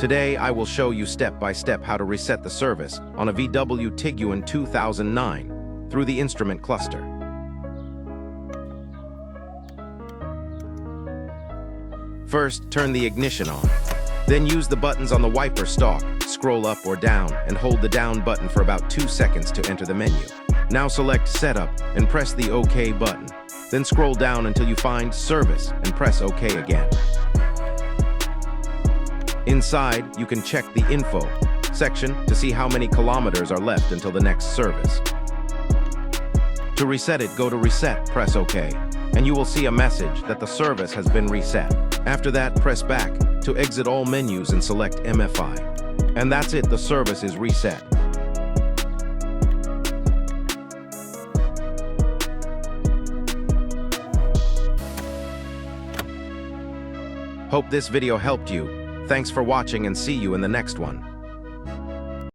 Today, I will show you step by step how to reset the service on a VW Tiguan 2009 through the instrument cluster. First, turn the ignition on. Then use the buttons on the wiper stalk, scroll up or down, and hold the down button for about 2 seconds to enter the menu. Now select Setup and press the OK button. Then scroll down until you find Service and press OK again. Inside, you can check the Info section to see how many kilometers are left until the next service. To reset it, go to Reset, press OK, and you will see a message that the service has been reset. After that, press back to exit all menus and select MFI. And that's it, the service is reset. Hope this video helped you. Thanks for watching and see you in the next one.